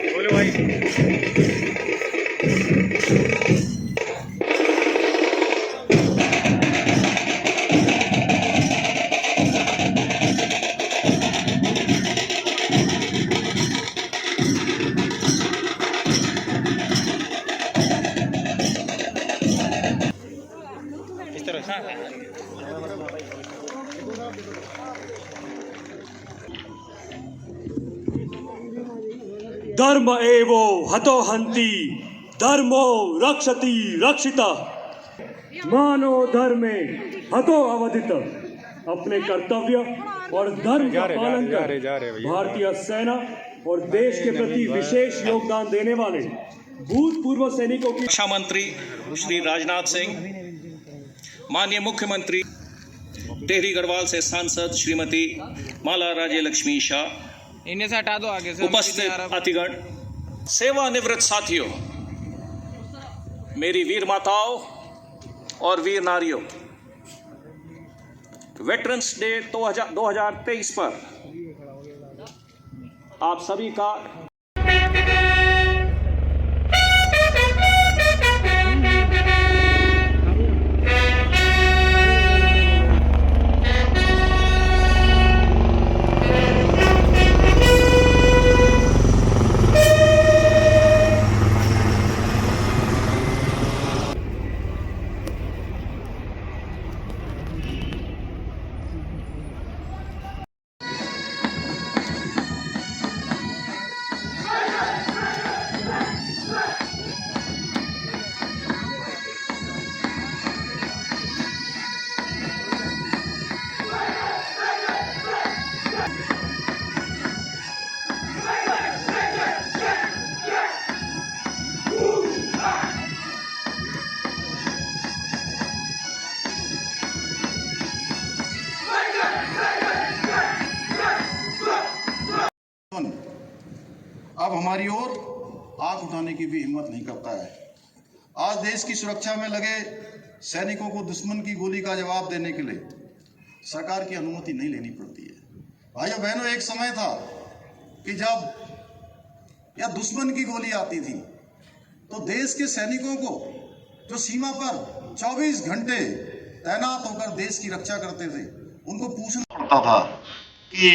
बोलो भाई। इस तरह से धर्म एवो हतो हंति धर्मो रक्षति रक्षिता मानो धर्मे हतो अवधित। अपने कर्तव्य और धर्म का पालन कर भारतीय सेना और देश के प्रति विशेष योगदान देने वाले भूतपूर्व सैनिकों की रक्षा मंत्री श्री राजनाथ सिंह, माननीय मुख्यमंत्री टेहरी गढ़वाल से सांसद श्रीमती माला राज्य लक्ष्मी शाह, इन्हें से हटा दो आगे से, उपस्थित अतिगण, सेवानिवृत्त साथियों, मेरी वीर माताओं और वीर नारियों, वेटरन्स डे 2023 पर आप सभी का अब हमारी ओर आंख उठाने की भी हिम्मत नहीं करता है। आज देश की सुरक्षा में लगे सैनिकों को दुश्मन की गोली का जवाब देने के लिए सरकार की अनुमति नहीं लेनी पड़ती है। भाइयों बहनों, एक समय था कि जब या दुश्मन की गोली आती थी तो देश के सैनिकों को जो सीमा पर 24 घंटे तैनात होकर देश की रक्षा करते थे, उनको पूछना पड़ता था कि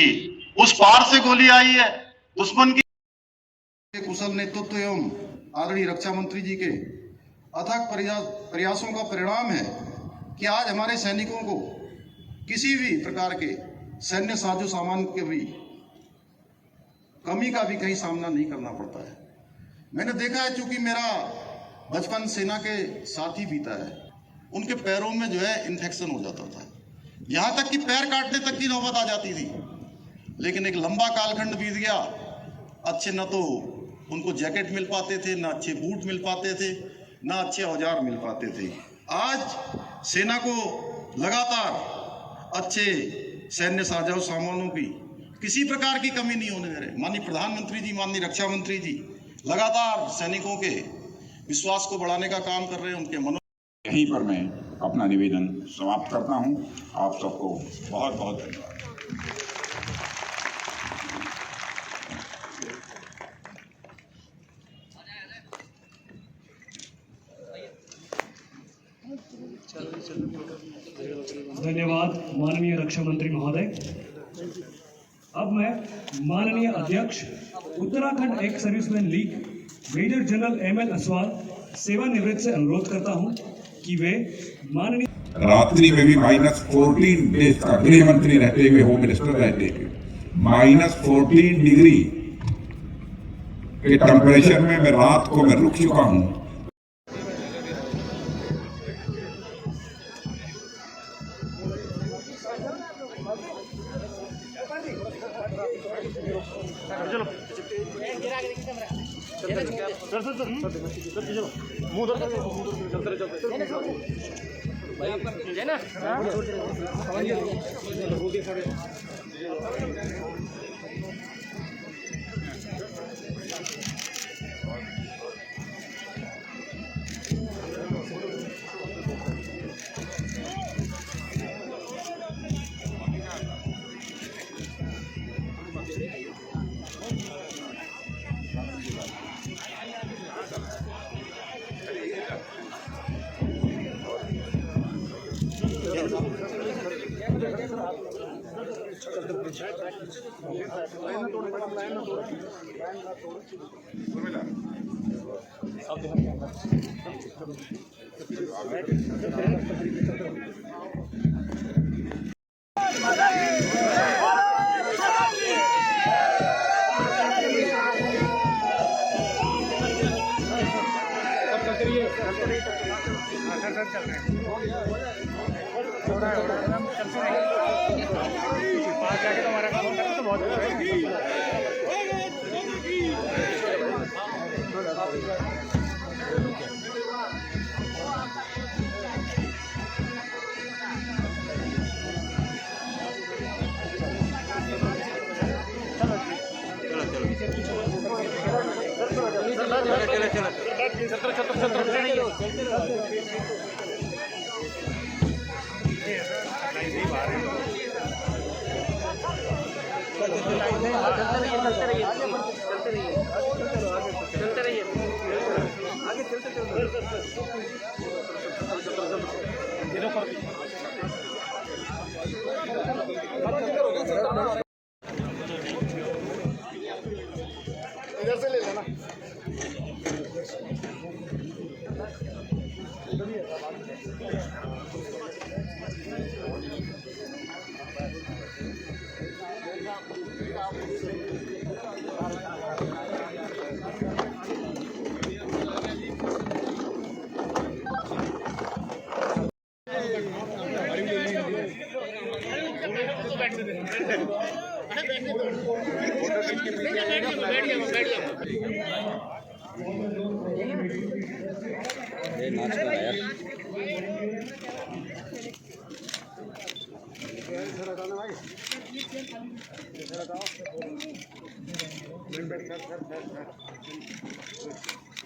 उस पार से गोली आई है। दुश्मन की कुशल नेतृत्व एवं आदरणीय रक्षा मंत्री जी के अथक प्रयासों का परिणाम है कि आज हमारे सैनिकों को किसी भी प्रकार के सैन्य साजो सामान के भी कमी का भी कहीं सामना नहीं करना पड़ता है। मैंने देखा है, चूंकि मेरा बचपन सेना के साथ ही बीता है, उनके पैरों में जो है इन्फेक्शन हो जाता था, यहाँ तक कि पैर काटने तक की नौबत आ जाती थी। लेकिन एक लंबा कालखंड बीत गया, अच्छे न तो उनको जैकेट मिल पाते थे, ना अच्छे बूट मिल पाते थे, ना अच्छे औजार मिल पाते थे। आज सेना को लगातार अच्छे सैन्य साजो सामानों की किसी प्रकार की कमी नहीं होने दे रहे। माननीय प्रधानमंत्री जी, माननीय रक्षा मंत्री जी लगातार सैनिकों के विश्वास को बढ़ाने का काम कर रहे हैं, उनके मनो। यहीं पर मैं अपना निवेदन समाप्त करता हूं। आप सबको बहुत बहुत धन्यवाद। धन्यवाद माननीय रक्षा मंत्री महोदय। अब मैं माननीय अध्यक्ष Uttarakhand ex serviceman league major general ML Aswal सेवानिवृत्त से अनुरोध करता हूं कि वे माननीय रात्रि में भी -14 डेज का गृह मंत्री रहते हुए, होम मिनिस्टर रहते हुए -14 डिग्री के टेम्परेचर में मैं रात को मैं रुक चुका हूं।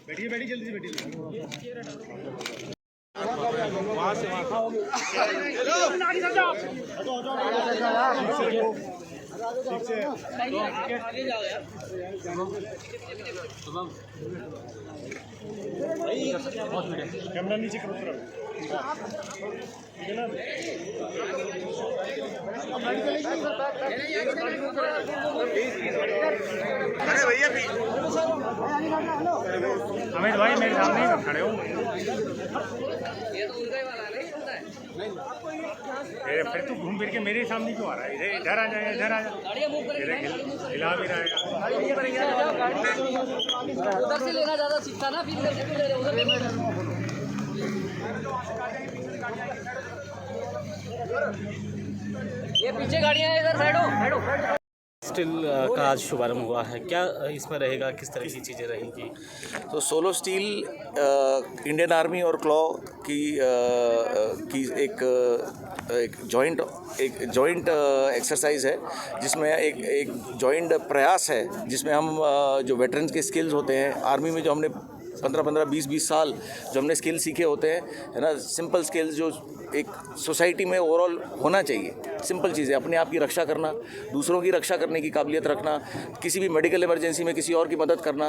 बैठिए बैठिए जल्दी से बैठिए। कैमरा नीचे करो पूरा, ठीक है ना। अरे भैया अमित भाई मेरे सामने ही खड़े हो। फिर तू घूम फिर के मेरे सामने क्यों आ रहा है? इधर आ जाए, इधर आ जाए, हिला भी रहा है। उधर से लेना ज्यादा सीखता ना, फिर ये पीछे गाड़ियां हैं, इधर साइड हो। स्टील का आज शुभारंभ हुआ है, क्या इसमें रहेगा, किस तरह की चीज़ें रहेंगी? तो सोलो स्टील इंडियन आर्मी और क्लॉ की एक जॉइंट एक्सरसाइज है, जिसमें एक जॉइंट प्रयास है, जिसमें हम जो वेटरन्स के स्किल्स होते हैं आर्मी में, जो हमने 15-15, 20-20 साल जो हमने स्किल सीखे होते हैं, है ना, सिंपल स्किल्स जो एक सोसाइटी में ओवरऑल होना चाहिए, सिंपल चीज़ें, अपने आप की रक्षा करना, दूसरों की रक्षा करने की काबिलियत रखना, किसी भी मेडिकल इमरजेंसी में किसी और की मदद करना।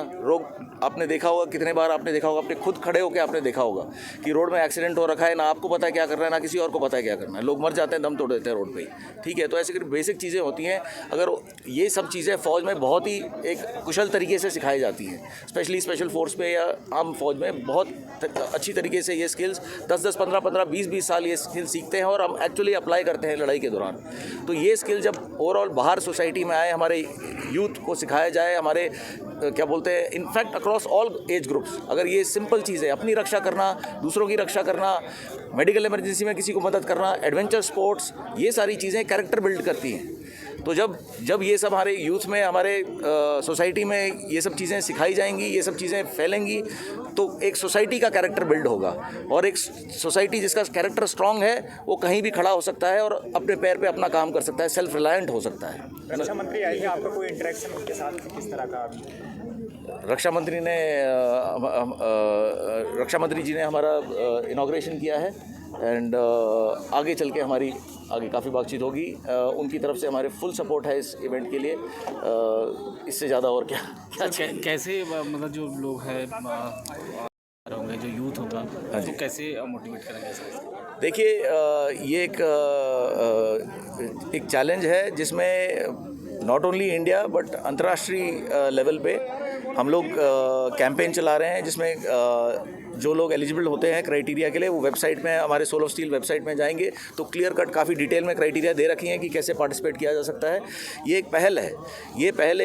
आपने देखा होगा, कितने बार आपने देखा होगा, अपने खुद खड़े होकर आपने देखा होगा कि रोड में एक्सीडेंट हो रखा है, ना आपको पता है क्या करना है, ना किसी और को पता है क्या करना है, लोग मर जाते हैं, दम तोड़ देते हैं रोड पे ही, ठीक है। तो ऐसे बेसिक चीज़ें होती हैं, अगर ये सब चीज़ें फ़ौज में बहुत ही एक कुशल तरीके से सिखाई जाती हैं, स्पेशली स्पेशल फोर्स पे या आम फौज में बहुत अच्छी तरीके से ये स्किल्स 10-10, 15-15, 20-20 साल ये स्किल सीखते हैं और हम एक्चुअली अप्लाई करते हैं लड़ाई के दौरान। तो ये स्किल जब ओवरऑल बाहर सोसाइटी में आए, हमारे यूथ को सिखाया जाए, हमारे क्या बोलते हैं, in fact across all age groups, अगर ये सिंपल चीज़ें, अपनी रक्षा करना, दूसरों की रक्षा करना, मेडिकल इमरजेंसी में किसी को मदद करना, एडवेंचर स्पोर्ट्स, ये सारी चीज़ें कैरेक्टर बिल्ड करती हैं। तो जब ये सब हमारे यूथ में, हमारे सोसाइटी में ये सब चीज़ें सिखाई जाएंगी, ये सब चीज़ें फैलेंगी, तो एक सोसाइटी का कैरेक्टर बिल्ड होगा, और एक सोसाइटी जिसका कैरेक्टर स्ट्रांग है वो कहीं भी खड़ा हो सकता है और अपने पैर पे अपना काम कर सकता है, सेल्फ रिलायंट हो सकता है। रक्षा मंत्री आई है, आपका कोई इंटरेक्शन उनके साथ किस तरह का? रक्षा मंत्री जी ने हमारा इनॉग्रेशन किया है, एंड आगे चल के हमारी आगे काफ़ी बातचीत होगी। उनकी तरफ से हमारे फुल सपोर्ट है इस इवेंट के लिए, इससे ज़्यादा और क्या कैसे मतलब जो लोग हैं होंगे, जो यूथ होगा, तो कैसे मोटिवेट करेंगे? देखिए ये एक चैलेंज है जिसमें नॉट ओनली इंडिया बट अंतर्राष्ट्रीय लेवल पे हम लोग कैंपेन चला रहे हैं, जिसमें जो लोग एलिजिबल होते हैं क्राइटेरिया के लिए वो वेबसाइट में, हमारे सोल ऑफ स्टील वेबसाइट में जाएंगे तो क्लियर कट काफ़ी डिटेल में क्राइटेरिया दे रखी हैं कि कैसे पार्टिसिपेट किया जा सकता है। ये एक पहल है, ये पहल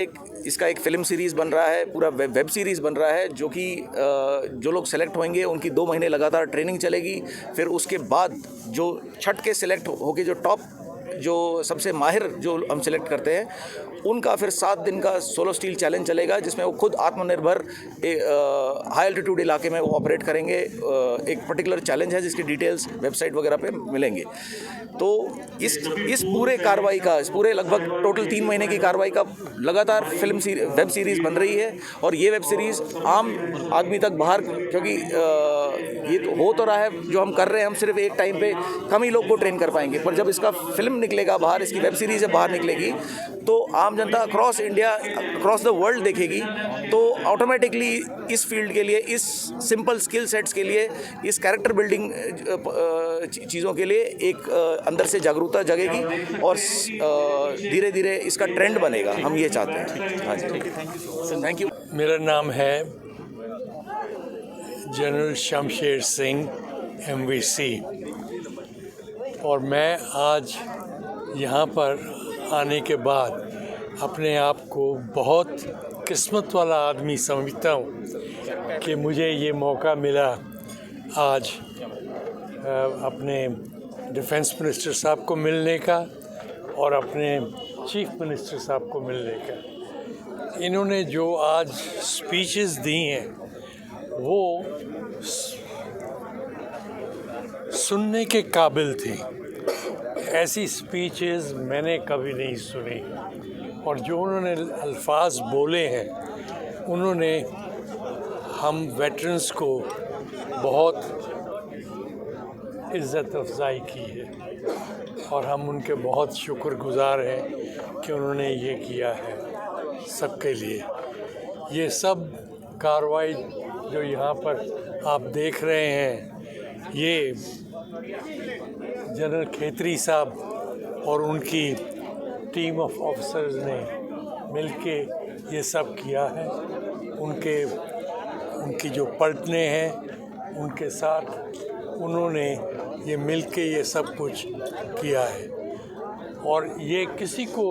इसका एक फ़िल्म सीरीज़ बन रहा है, पूरा वेब सीरीज़ बन रहा है, जो कि जो लोग सेलेक्ट होंगे उनकी 2 महीने लगातार ट्रेनिंग चलेगी। फिर उसके बाद जो छठ के सेलेक्ट होके जो टॉप जो सबसे माहिर जो हम सेलेक्ट करते हैं उनका फिर 7 दिन का सोलो स्टील चैलेंज चलेगा, जिसमें वो खुद आत्मनिर्भर हाई एल्टीट्यूड इलाके में वो ऑपरेट करेंगे। एक पर्टिकुलर चैलेंज है जिसकी डिटेल्स वेबसाइट वगैरह पे मिलेंगे। तो इस पूरे कार्रवाई का, इस पूरे लगभग टोटल 3 महीने की कार्रवाई का लगातार वेब सीरीज़ बन रही है। और ये वेब सीरीज़ आम आदमी तक बाहर, क्योंकि ये तो हो तो रहा है जो हम कर रहे हैं, हम सिर्फ एक टाइम पे कम ही लोग को ट्रेन कर पाएंगे, पर जब इसका फिल्म निकलेगा बाहर, इसकी वेब सीरीज़ बाहर निकलेगी तो आम जनता across India, across the world देखेगी, तो ऑटोमेटिकली इस फील्ड के लिए, इस सिंपल स्किल सेट्स के लिए, इस कैरेक्टर बिल्डिंग चीज़ों के लिए एक अंदर से जागरूकता जगेगी और धीरे धीरे इसका ट्रेंड बनेगा। हम ये चाहते हैं। हाँ जी, थैंक यू। मेरा नाम है जनरल शमशेर सिंह MVC और मैं आज यहाँ पर आने के बाद अपने आप को बहुत किस्मत वाला आदमी समझता हूँ कि मुझे ये मौका मिला आज अपने डिफेंस मिनिस्टर साहब को मिलने का और अपने चीफ मिनिस्टर साहब को मिलने का। इन्होंने जो आज स्पीचेस दी हैं वो सुनने के काबिल थी। ऐसी स्पीचेस मैंने कभी नहीं सुनी और जो उन्होंने अल्फाज बोले हैं उन्होंने हम वेटरन्स को बहुत इज़्ज़त अफजाई की है और हम उनके बहुत शुक्रगुज़ार हैं कि उन्होंने ये किया है सबके लिए। ये सब कार्रवाई जो यहाँ पर आप देख रहे हैं, ये जनरल खेतरी साहब और उनकी टीम ऑफ ऑफिसर्स ने मिलके ये सब किया है। उनकी जो पलटने हैं उनके साथ उन्होंने ये मिलके ये सब कुछ किया है और ये किसी को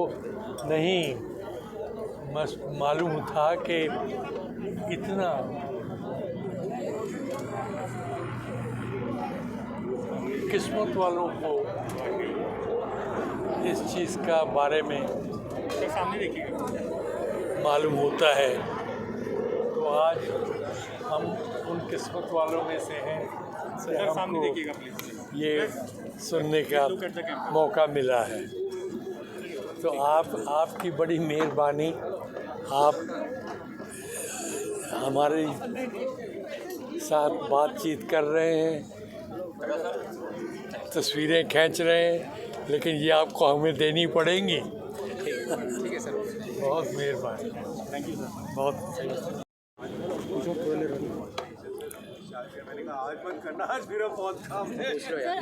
नहीं मालूम था कि इतना किस्मत वालों को इस चीज़ का बारे में मालूम होता है। तो आज हम उन किस्मत वालों में से हैं से हमको ये सुनने का मौका मिला है। तो आपकी बड़ी मेहरबानी, आप हमारे साथ बातचीत कर रहे हैं, तस्वीरें खींच रहे हैं, लेकिन ये आपको हमें देनी पड़ेंगी। ठीक है सर, बहुत मेहरबानी, थैंक यू सर। बहुत सर,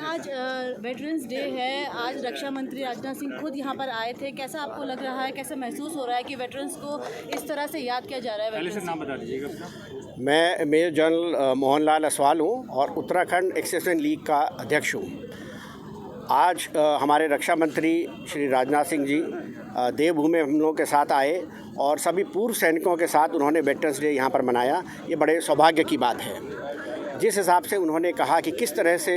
आज वेटरन्स डे है, आज रक्षा मंत्री राजनाथ सिंह खुद यहाँ पर आए थे। कैसा आपको लग रहा है, कैसा महसूस हो रहा है कि वेटरन्स को इस तरह से याद किया जा रहा है? पहले से नाम बता दीजिएगा अपना। मैं मेजर जनरल मोहनलाल असवाल हूँ और उत्तराखंड एक्सेशन लीग का अध्यक्ष हूँ। आज हमारे रक्षा मंत्री श्री राजनाथ सिंह जी देवभूमि हम लोगों के साथ आए और सभी पूर्व सैनिकों के साथ उन्होंने वेटरन्स डे यहाँ पर मनाया। ये बड़े सौभाग्य की बात है। जिस हिसाब से उन्होंने कहा कि किस तरह से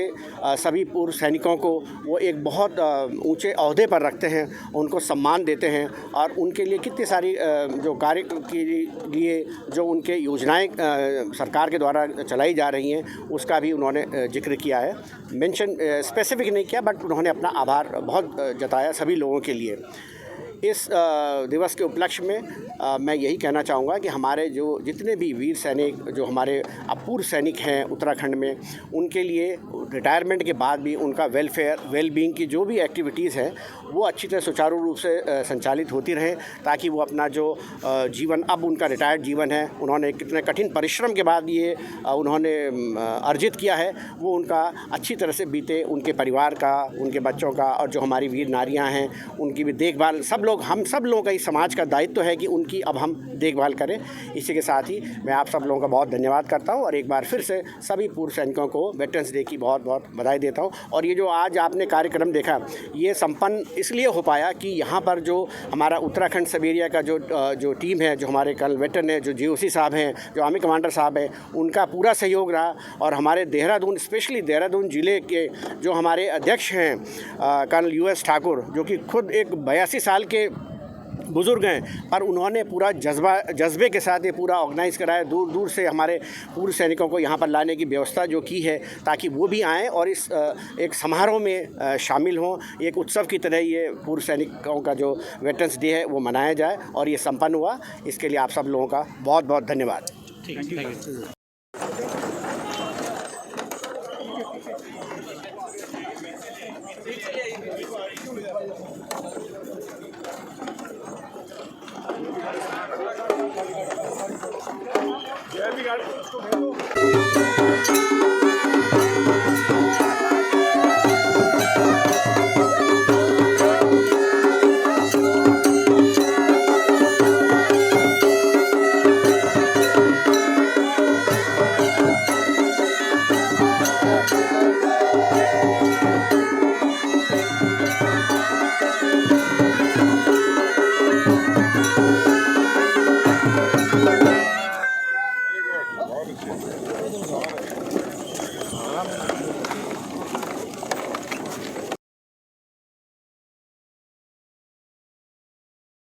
सभी पूर्व सैनिकों को वो एक बहुत ऊंचे ओहदे पर रखते हैं, उनको सम्मान देते हैं और उनके लिए कितनी सारी जो कार्य के लिए जो उनके योजनाएं सरकार के द्वारा चलाई जा रही हैं उसका भी उन्होंने जिक्र किया है। मेंशन स्पेसिफिक नहीं किया, बट उन्होंने अपना आभार बहुत जताया सभी लोगों के लिए। इस दिवस के उपलक्ष्य में मैं यही कहना चाहूँगा कि हमारे जो जितने भी वीर सैनिक जो हमारे अपूर्व सैनिक हैं उत्तराखंड में, उनके लिए रिटायरमेंट के बाद भी उनका वेलफेयर वेलबींग की जो भी एक्टिविटीज़ हैं वो अच्छी तरह सुचारू रूप से संचालित होती रहें, ताकि वो अपना जो जीवन अब उनका रिटायर्ड जीवन है, उन्होंने कितने कठिन परिश्रम के बाद ये उन्होंने अर्जित किया है, वो उनका अच्छी तरह से बीते, उनके परिवार का, उनके बच्चों का, और जो हमारी वीर नारियां हैं उनकी भी देखभाल हम सब लोगों का, इस समाज का दायित्व है कि उनकी अब हम देखभाल करें। इसी के साथ ही मैं आप सब लोगों का बहुत धन्यवाद करता हूं और एक बार फिर से सभी पूर्व सैनिकों को वेटरन्स डे की बहुत बहुत बधाई देता हूं। और ये जो आज आपने कार्यक्रम देखा, ये संपन्न इसलिए हो पाया कि यहाँ पर जो हमारा उत्तराखंड सब एरिया का जो टीम है, जो हमारे कर्नल वेटरन है, जो GOC साहब हैं, जो आर्मी कमांडर साहब हैं, उनका पूरा सहयोग रहा। और हमारे देहरादून, स्पेशली देहरादून ज़िले के जो हमारे अध्यक्ष हैं कर्नल US ठाकुर, जो कि खुद एक 82 साल के बुज़ुर्ग हैं, पर उन्होंने पूरा जज्बे के साथ ये पूरा ऑर्गेनाइज़ कराया, दूर दूर से हमारे पूर्व सैनिकों को यहाँ पर लाने की व्यवस्था जो की है, ताकि वो भी आएँ और इस एक समारोह में शामिल हों। एक उत्सव की तरह ये पूर्व सैनिकों का जो वेटरन्स डे है वो मनाया जाए और ये संपन्न हुआ। इसके लिए आप सब लोगों का बहुत बहुत धन्यवाद। ठीक है। जय भी गाड़ी उसको भेजो।